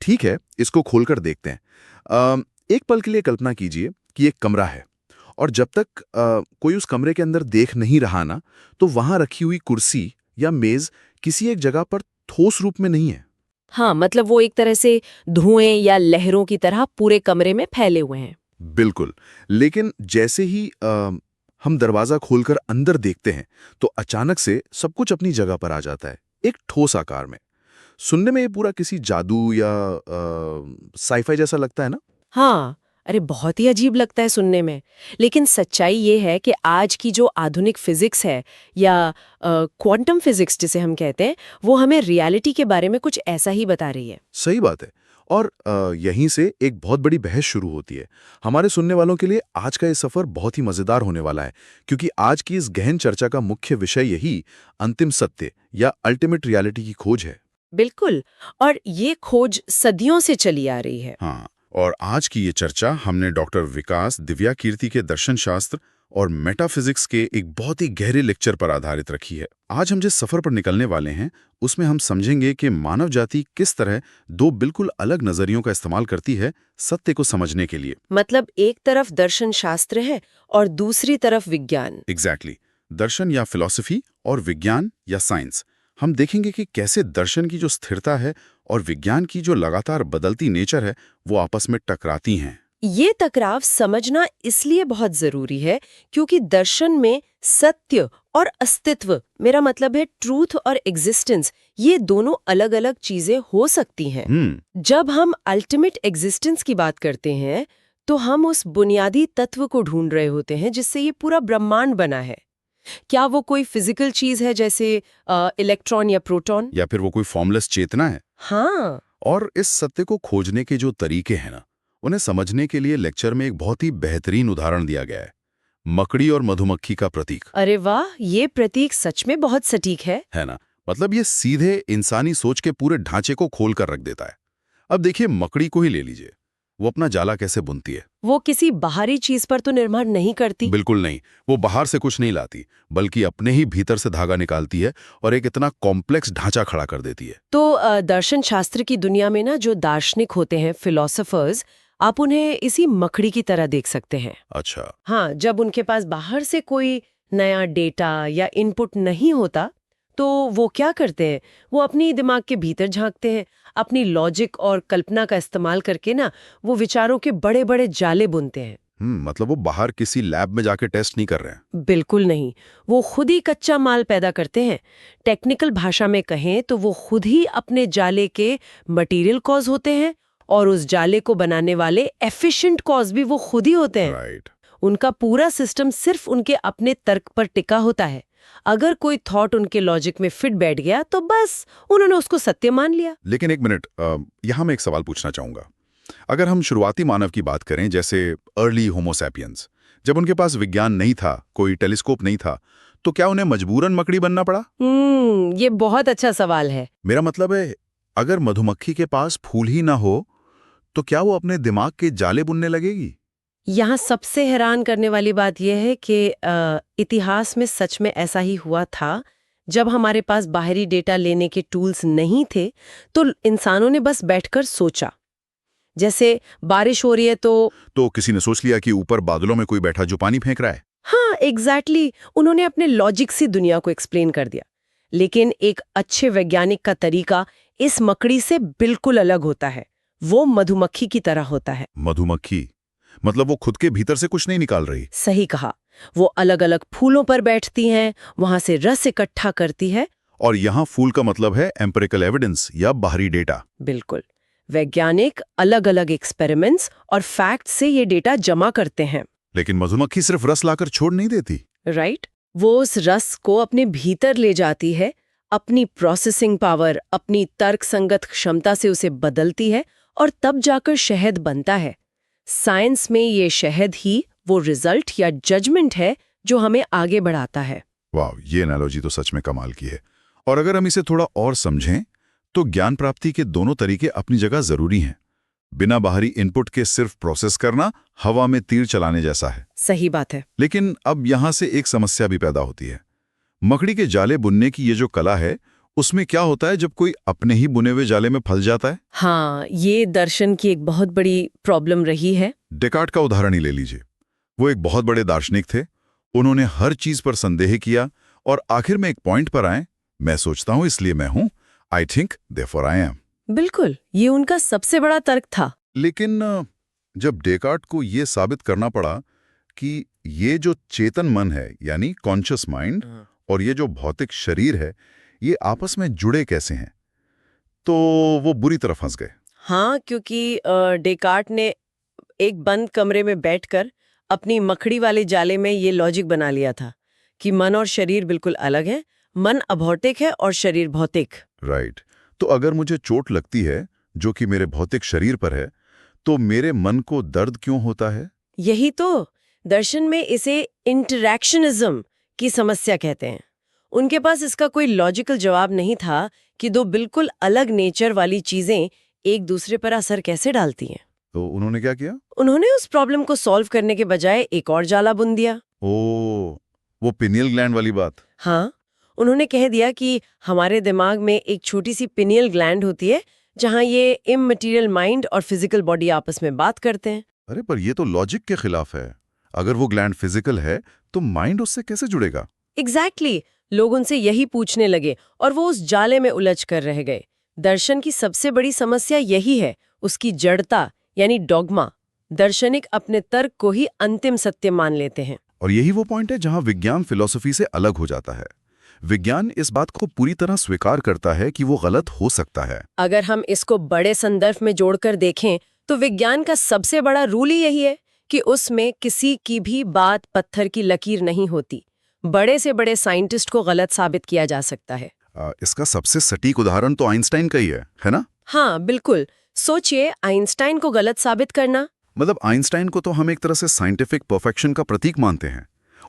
ठीक है, इसको खोलकर देखते हैं। एक पल के लिए कल्पना कीजिए कि एक कमरा है और जब तक कोई उस कमरे के अंदर देख नहीं रहा ना, तो वहां रखी हुई कुर्सी या मेज किसी एक जगह पर ठोस रूप में नहीं है। हाँ, मतलब वो एक तरह से धुएं या लहरों की तरह पूरे कमरे में फैले हुए हैं। बिल्कुल। लेकिन जैसे ही हम दरवाजा खोलकर अंदर देखते हैं, तो अचानक से सब कुछ अपनी जगह पर आ जाता है, एक ठोस आकार में। सुनने में ये पूरा किसी जादू या साईफाई जैसा लगता है ना? हाँ, अरे बहुत ही अजीब लगता है सुनने में। लेकिन सच्चाई ये है कि आज की जो आधुनिक फिजिक्स है या क्वांटम फिजिक्स जिसे हम कहते हैं, वो हमें रियलिटी के बारे में कुछ ऐसा ही बता रही है। सही बात है। और यहीं से एक बहुत बड़ी बहस शुरू होती है। हमारे सुनने वालों के लिए आज का ये सफर बहुत ही मजेदार होने वाला है, क्योंकि आज की इस गहन चर्चा का मुख्य विषय यही अंतिम सत्य या अल्टीमेट रियलिटी की खोज है। बिल्कुल, और ये खोज सदियों से चली आ रही है। हाँ, और आज की ये चर्चा हमने डॉक्टर विकास दिव्या कीर्ति के दर्शन शास्त्र और मेटाफिजिक्स के एक बहुत ही गहरे लेक्चर पर आधारित रखी है। आज हम जिस सफर पर निकलने वाले हैं, उसमें हम समझेंगे कि मानव जाति किस तरह दो बिल्कुल अलग नजरियों का इस्तेमाल करती है सत्य को समझने के लिए। मतलब एक तरफ दर्शन शास्त्र है और दूसरी तरफ विज्ञान। एग्जैक्टली। दर्शन या फिलॉसफी और विज्ञान या साइंस। हम देखेंगे कि कैसे दर्शन की जो स्थिरता है और विज्ञान की जो लगातार बदलती नेचर है, वो आपस में टकराती हैं। ये टकराव समझना इसलिए बहुत जरूरी है क्योंकि दर्शन में सत्य और अस्तित्व, मेरा मतलब है ट्रूथ और एग्जिस्टेंस, ये दोनों अलग अलग चीजें हो सकती हैं। जब हम अल्टीमेट एग्जिस्टेंस की बात करते हैं, तो हम उस बुनियादी तत्व को ढूंढ रहे होते हैं जिससे ये पूरा ब्रह्मांड बना है। क्या वो कोई फिजिकल चीज है जैसे इलेक्ट्रॉन या प्रोटॉन? या फिर वो कोई फॉर्मलेस चेतना है? हाँ। और इस सत्य को खोजने के जो तरीके हैं ना, उन्हें समझने के लिए लेक्चर में एक बहुत ही बेहतरीन उदाहरण दिया गया है, मकड़ी और मधुमक्खी का प्रतीक। अरे वाह, ये प्रतीक सच में बहुत सटीक है ना? मतलब ये सीधे इंसानी सोच के पूरे ढांचे को खोल कर रख देता है। अब देखिए, मकड़ी को ही ले लीजिए। वो अपना जाला कैसे बुनती है? वो किसी बाहरी चीज पर तो निर्भर नहीं करती। बिल्कुल नहीं। वो बाहर से कुछ नहीं लाती, बल्कि अपने ही भीतर से धागा निकालती है और एक इतना कॉम्प्लेक्स ढांचा खड़ा कर देती है। तो दर्शन शास्त्र की दुनिया में ना जो दार्शनिक होते हैं, फिलोसोफर्स, आप उन्हें इसी मकड़ी की तरह देख सकते हैं। अच्छा। हाँ, जब उनके पास बाहर से कोई नया डेटा या इनपुट नहीं होता, तो वो क्या करते हैं? वो अपनी दिमाग के भीतर झांकते हैं, अपनी लॉजिक और कल्पना का इस्तेमाल करके ना वो विचारों के बड़े बड़े जाले बुनते हैं। मतलब वो बाहर किसी लैब में जाके टेस्ट नहीं कर रहे हैं? बिल्कुल नहीं, वो खुद ही कच्चा माल पैदा करते हैं। टेक्निकल भाषा में कहें तो वो खुद ही अपने जाले के मटेरियल कॉज होते हैं, और उस जाले को बनाने वाले एफिशिएंट कॉज भी वो खुद ही होते हैं। राइट। उनका पूरा सिस्टम सिर्फ उनके अपने तर्क पर टिका होता है। अगर कोई थॉट उनके लॉजिक में फिट बैठ गया तो बस उन्होंने उसको सत्य मान लिया। लेकिन एक मिनट, यहाँ मैं एक सवाल पूछना चाहूंगा। अगर हम शुरुआती मानव की बात करें, जैसे अर्ली होमोसैपियंस, जब उनके पास विज्ञान नहीं था, कोई टेलीस्कोप नहीं था, तो क्या उन्हें मजबूरन मकड़ी बनना पड़ा? ये बहुत अच्छा सवाल है। मेरा मतलब है, अगर मधुमक्खी के पास फूल ही ना हो, तो क्या वो अपने दिमाग के जाले बुनने लगेगी? यहाँ सबसे हैरान करने वाली बात यह है कि इतिहास में सच में ऐसा ही हुआ था। जब हमारे पास बाहरी डेटा लेने के टूल्स नहीं थे, तो इंसानों ने बस बैठकर सोचा। जैसे बारिश हो रही है तो किसी ने सोच लिया कि ऊपर बादलों में कोई बैठा जो पानी फेंक रहा है। हाँ, एग्जैक्टली। उन्होंने अपने लॉजिक से दुनिया को एक्सप्लेन कर दिया। लेकिन एक अच्छे वैज्ञानिक का तरीका इस मकड़ी से बिल्कुल अलग होता है। वो मधुमक्खी की तरह होता है। मधुमक्खी मतलब वो खुद के भीतर से कुछ नहीं निकाल रही? सही कहा। वो अलग अलग फूलों पर बैठती हैं, वहां से रस इकट्ठा करती है। और यहाँ फूल का मतलब है एम्पिरिकल एविडेंस या बाहरी डेटा। बिल्कुल। वैज्ञानिक अलग अलग एक्सपेरिमेंट्स और फैक्ट से ये डेटा जमा करते हैं। लेकिन मधुमक्खी सिर्फ रस लाकर छोड़ नहीं देती। राइट। वो उस रस को अपने भीतर ले जाती है, अपनी प्रोसेसिंग पावर, अपनी तर्क संगत क्षमता से उसे बदलती है, और तब जाकर शहद बनता है। साइंस में ये शहद ही वो रिजल्ट या जजमेंट है जो हमें आगे बढ़ाता है। वाह, ये एनालॉजी तो सच में कमाल की है। और अगर हम इसे थोड़ा और समझें, तो ज्ञान प्राप्ति के दोनों तरीके अपनी जगह जरूरी हैं। बिना बाहरी इनपुट के सिर्फ प्रोसेस करना हवा में तीर चलाने जैसा है। सही बात है। लेकिन अब यहां से एक समस्या भी पैदा होती है। मकड़ी के जाले बुनने की ये जो कला है, उसमें क्या होता है जब कोई अपने ही बुने हुए जाले में फंस जाता है? हाँ, ये दर्शन की एक बहुत बड़ी प्रॉब्लम रही है। डेकार्ट का उदाहरण ही ले लीजिए। वो एक बहुत बड़े दार्शनिक थे। उन्होंने हर चीज पर संदेह किया और आखिर में एक पॉइंट पर आए, मैं सोचता हूं इसलिए मैं हूं, I think therefore I am. बिल्कुल, ये उनका सबसे बड़ा तर्क था। लेकिन जब डेकार्ट को ये साबित करना पड़ा कि ये जो चेतन मन है यानी कॉन्शियस माइंड और ये जो भौतिक शरीर है, ये आपस में जुड़े कैसे हैं, तो वो बुरी तरह फंस गए। हाँ, क्योंकि डेकार्ट ने एक बंद कमरे में बैठकर अपनी मकड़ी वाले जाले में ये लॉजिक बना लिया था कि मन और शरीर बिल्कुल अलग है, मन अभौतिक है और शरीर भौतिक। राइट। तो अगर मुझे चोट लगती है जो कि मेरे भौतिक शरीर पर है, तो मेरे मन को दर्द क्यों होता है? यही तो दर्शन में इसे इंटरैक्शनिज्म की समस्या कहते हैं। उनके पास इसका कोई लॉजिकल जवाब नहीं था कि दो बिल्कुल अलग नेचर वाली चीजें एक दूसरे पर असर कैसे डालती हैं। तो उन्होंने क्या किया? उन्होंने उस प्रॉब्लम को सॉल्व करने के बजाय एक और जाला बुन दिया। ओ, वो पिनियल ग्लैंड वाली बात। हाँ, उन्होंने कह दिया कि हमारे दिमाग में एक छोटी सी पिनियल ग्लैंड होती है जहां ये इममटेरियल माइंड और फिजिकल बॉडी आपस में बात करते हैं। अरे पर ये तो लॉजिक के खिलाफ है। अगर वो ग्लैंड फिजिकल है तो माइंड उससे कैसे जुड़ेगा? एग्जैक्टली, लोग उनसे यही पूछने लगे और वो उस जाले में उलझ कर रह गए। दर्शन की सबसे बड़ी समस्या यही है, उसकी जड़ता यानी डॉगमा। दार्शनिक अपने तर्क को ही अंतिम सत्य मान लेते हैं। और यही वो पॉइंट है जहां विज्ञान फिलॉसफी से अलग हो जाता है। विज्ञान इस बात को पूरी तरह स्वीकार करता है कि वो गलत हो सकता है। अगर हम इसको बड़े संदर्भ में जोड़कर देखें तो विज्ञान का सबसे बड़ा रूल ही यही है कि उसमें किसी की भी बात पत्थर की लकीर नहीं होती। बड़े से बड़े साइंटिस्ट को गलत साबित किया जा सकता है। इसका सबसे सटीक उदाहरण तो आइंस्टाइन का ही है ना? हाँ बिल्कुल। सोचिए, आइंस्टाइन को गलत साबित करना। मतलब आइंस्टाइन को तो हम एक तरह से साइंटिफिक परफेक्शन का प्रतीक मानते हैं।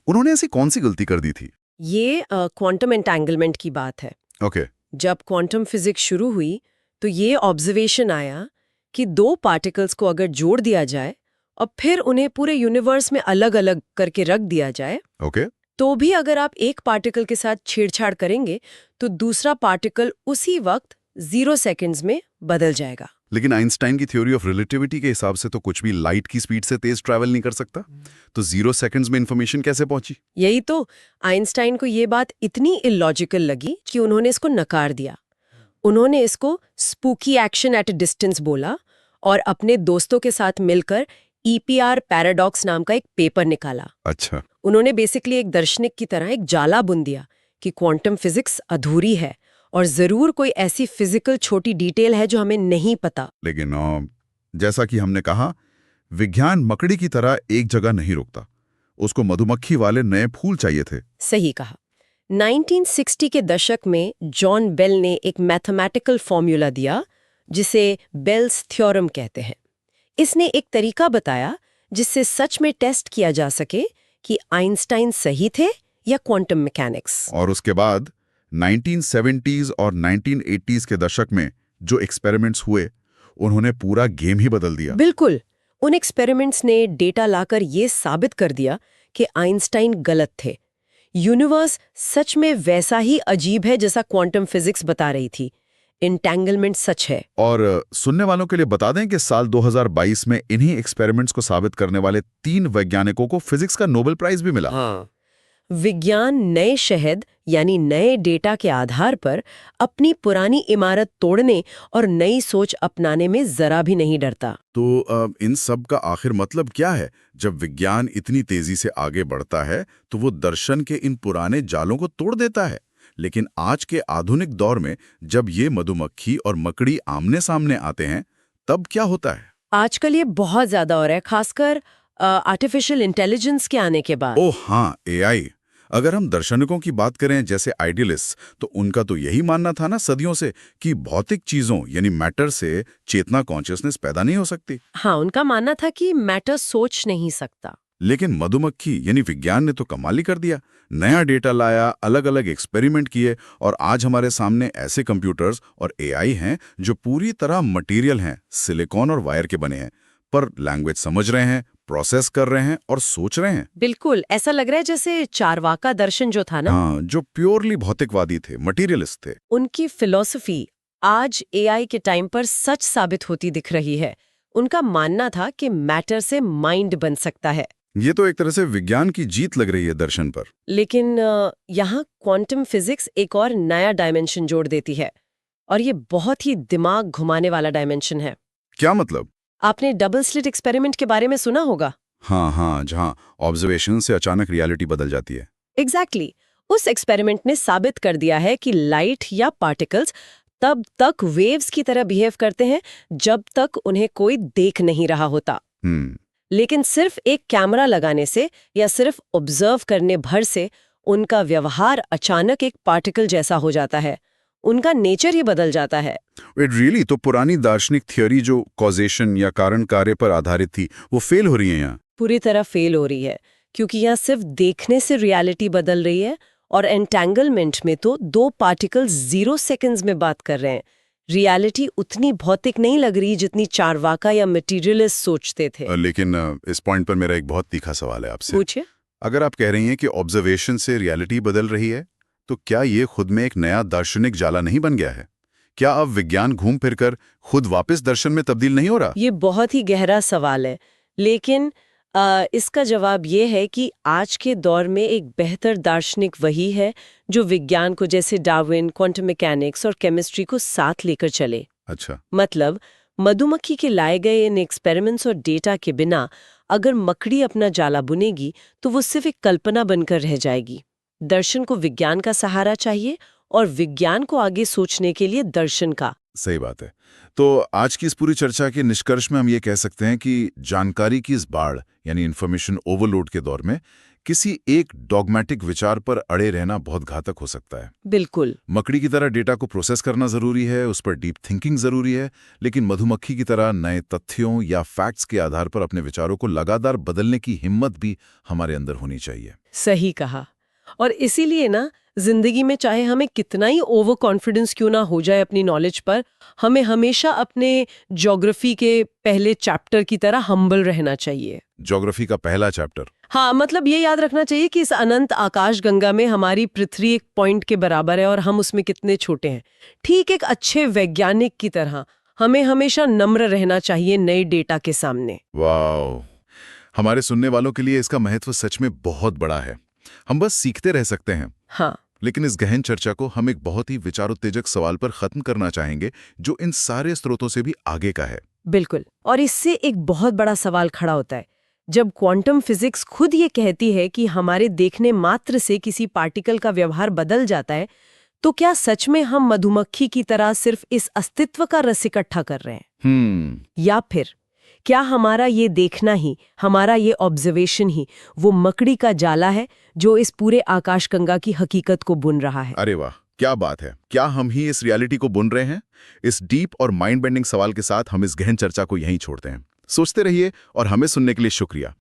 उन्होंने ऐसी कौन सी गलती कर दी थी? ये क्वांटम एंटेंगलमेंट की बात है। ओके। जब क्वांटम फिजिक्स शुरू हुई तो ये ऑब्जर्वेशन आया कि दो पार्टिकल्स को अगर जोड़ दिया जाए और फिर उन्हें पूरे यूनिवर्स में अलग अलग करके रख दिया जाए, ओके। तो भी अगर आप एक पार्टिकल के साथ छेड़छाड़ करेंगे तो दूसरा पार्टिकल उसी वक्त 0 सेकंड्स में बदल जाएगा। लेकिन आइंस्टाइन की थ्योरी ऑफ रिलेटिविटी के हिसाब से तो कुछ भी लाइट की स्पीड से तेज ट्रैवल नहीं कर सकता। तो 0 सेकंड्स में इंफॉर्मेशन कैसे पहुंची? यही तो, आइंस्टाइन को ये बात इतनी इलॉजिकल लगी कि उन्होंने इसको नकार दिया। उन्होंने इसको spooky action at a distance बोला और अपने दोस्तों के साथ मिलकर EPR पैराडॉक्स नाम का एक पेपर निकाला। अच्छा। उन्होंने बेसिकली एक दार्शनिक की तरह एक जाला बुन दिया कि क्वांटम फिजिक्स अधूरी है और जरूर कोई ऐसी फिजिकल छोटी डिटेल है जो हमें नहीं पता। लेकिन जैसा कि हमने कहा, विज्ञान मकड़ी की तरह एक जगह नहीं रुकता। उसको मधुमक्खी वाले नए फूल चाहिए थे। सही कहा। 1960 के दशक में जॉन बेल ने एक मैथमेटिकल फॉर्मूला दिया जिसे बेल्स थ्योरम कहते हैं। इसने एक तरीका बताया जिससे सच में टेस्ट किया जा सके कि आइंस्टाइन सही थे या क्वांटम मैकेनिक्स। और उसके बाद 1970s और 1980s के दशक में जो एक्सपेरिमेंट्स हुए, उन्होंने पूरा गेम ही बदल दिया। बिल्कुल। उन एक्सपेरिमेंट्स ने डेटा लाकर ये साबित कर दिया कि आइंस्टाइन गलत थे। यूनिवर्स सच में वैसा ही अजीब है जैसा क्वांटम फिजिक्स बता रही थी। एंटेंगलमेंट सच है। और सुनने वालों के लिए बता दें कि साल 2022 में इन्हीं एक्सपेरिमेंट्स को साबित करने वाले 3 वैज्ञानिकों को फिजिक्स का नोबेल प्राइज भी मिला। हाँ। विज्ञान नए शहद यानी नए डेटा के आधार पर अपनी पुरानी इमारत तोड़ने और नई सोच अपनाने में जरा भी नहीं डरता। तो इन सब का आखिर मतलब क्या है? जब विज्ञान इतनी तेजी से आगे बढ़ता है तो वो दर्शन के इन पुराने जालों को तोड़ देता है। लेकिन आज के आधुनिक दौर में जब ये मधुमक्खी और मकड़ी आमने सामने आते हैं, तब क्या होता है? आजकल ये बहुत ज्यादा हो रहा है, खासकर आर्टिफिशियल इंटेलिजेंस के आने के बाद। ओह हाँ, AI। अगर हम दार्शनिकों की बात करें जैसे आइडियलिस्ट, तो उनका तो यही मानना था ना सदियों से कि भौतिक चीजों यानी मैटर से चेतना कॉन्शियसनेस पैदा नहीं हो सकती। हाँ, उनका मानना था कि मैटर सोच नहीं सकता। लेकिन मधुमक्खी यानी विज्ञान ने तो कमाल ही कर दिया। नया डेटा लाया, अलग अलग एक्सपेरिमेंट किए और आज हमारे सामने ऐसे कंप्यूटर्स और AI हैं जो पूरी तरह मटेरियल हैं, सिलिकॉन और वायर के बने हैं, पर लैंग्वेज समझ रहे हैं, प्रोसेस कर रहे हैं और सोच रहे हैं। बिल्कुल ऐसा लग रहा है जैसे चारवाका दर्शन जो था ना, हाँ, जो प्योरली भौतिकवादी थे, मटीरियलिस्ट थे। उनकी फिलॉसफी आज एआई के टाइम पर सच साबित होती दिख रही है। उनका मानना था कि मैटर से माइंड बन सकता है। ये तो एक तरह से विज्ञान की जीत लग रही है दर्शन पर। लेकिन यहाँ क्वांटम फिजिक्स एक और नया डायमेंशन जोड़ देती है, और ये बहुत ही दिमाग घुमाने वाला डायमेंशन है। क्या मतलब? आपने डबल स्लिट एक्सपेरिमेंट के बारे में सुना होगा। हाँ, जहाँ ऑब्जर्वेशन से अचानक रियलिटी बदल जाती है। एग्जैक्टली उस एक्सपेरिमेंट ने साबित कर दिया है कि लाइट या पार्टिकल्स तब तक वेव्स की तरह बिहेव करते हैं जब तक उन्हें कोई देख नहीं रहा होता। लेकिन सिर्फ एक कैमरा लगाने से या सिर्फ ऑब्जर्व करने भर से उनका व्यवहार अचानक एक पार्टिकल जैसा हो जाता है। उनका नेचर ही बदल जाता है। इट रियली तो पुरानी दार्शनिक थियोरी जो कॉजेशन या कारण कार्य पर आधारित थी, वो फेल हो रही है यहाँ। पूरी तरह फेल हो रही है, क्योंकि यहाँ सिर्फ देखने से रियलिटी बदल रही है, और एंटेंगलमेंट में तो दो पार्टिकल्स 0 सेकंड्स में बात कर रहे हैं। रियलिटी उतनी भौतिक नहीं लग रही जितनी चारवाका या मटेरियलिस्ट सोचते थे। लेकिन इस पॉइंट पर मेरा एक बहुत तीखा सवाल है आपसे। पूछिए। अगर आप कह रही हैं कि ऑब्जर्वेशन से रियलिटी बदल रही है, तो क्या ये खुद में एक नया दार्शनिक जाला नहीं बन गया है? क्या अब विज्ञान घूम फिरकर खुद वापस दर्शन में तब्दील नहीं हो रहा? ये बहुत ही गहरा सवाल है, लेकिन इसका जवाब ये है कि आज के दौर में एक बेहतर दार्शनिक वही है जो विज्ञान को, जैसे डार्विन, क्वांटम मैकेनिक्स और केमिस्ट्री को साथ लेकर चले। अच्छा। मतलब मधुमक्खी के लाए गए इन एक्सपेरिमेंट्स और डेटा के बिना अगर मकड़ी अपना जाला बुनेगी तो वो सिर्फ एक कल्पना बनकर रह जाएगी। दर्शन को विज्ञान का सहारा चाहिए और विज्ञान को आगे सोचने के लिए दर्शन का। सही बात है। तो आज की इस पूरी चर्चा के निष्कर्ष में हम ये कह सकते हैं कि जानकारी की इस बाढ़ यानी इन्फॉर्मेशन ओवरलोड के दौर में किसी एक डॉगमेटिक विचार पर अड़े रहना बहुत घातक हो सकता है। बिल्कुल। मकड़ी की तरह डेटा को प्रोसेस करना जरूरी है, उस पर डीप थिंकिंग जरूरी है, लेकिन मधुमक्खी की तरह नए तथ्यों या फैक्ट्स के आधार पर अपने विचारों को लगातार बदलने की हिम्मत भी हमारे अंदर होनी चाहिए। सही कहा। और इसीलिए ना, जिंदगी में चाहे हमें कितना ही ओवर कॉन्फिडेंस क्यों ना हो जाए अपनी नॉलेज पर, हमें हमेशा अपने ज्योग्राफी के पहले चैप्टर की तरह हम्बल रहना चाहिए। ज्योग्राफी का पहला चैप्टर? हाँ, मतलब ये याद रखना चाहिए कि इस अनंत आकाश गंगा में हमारी पृथ्वी एक पॉइंट के बराबर है और हम उसमें कितने छोटे हैं। ठीक एक अच्छे वैज्ञानिक की तरह हमें हमेशा नम्र रहना चाहिए नए डेटा के सामने। वाह, हमारे सुनने वालों के लिए इसका महत्व सच में बहुत बड़ा है। हम बस सीखते रह सकते हैं। हाँ, लेकिन इस गहन चर्चा को हम एक बहुत ही विचारोत्तेजक सवाल पर खत्म करना चाहेंगे, जो इन सारे स्रोतों से भी आगे का है। बिल्कुल। और इससे एक बहुत बड़ा सवाल खड़ा होता है। जब क्वांटम फिजिक्स खुद ये कहती है कि हमारे देखने मात्र से किसी पार्टिकल का व्यवहार बदल जाता है, तो क्या सच में हम मधुमक्खी की तरह सिर्फ इस अस्तित्व का रस इकट्ठा कर रहे हैं? या फिर क्या हमारा ये देखना ही, हमारा ये ऑब्जर्वेशन ही वो मकड़ी का जाला है जो इस पूरे आकाशगंगा की हकीकत को बुन रहा है? अरे वाह, क्या बात है! क्या हम ही इस रियलिटी को बुन रहे हैं? इस डीप और माइंड बेंडिंग सवाल के साथ हम इस गहन चर्चा को यहीं छोड़ते हैं। सोचते रहिए और हमें सुनने के लिए शुक्रिया।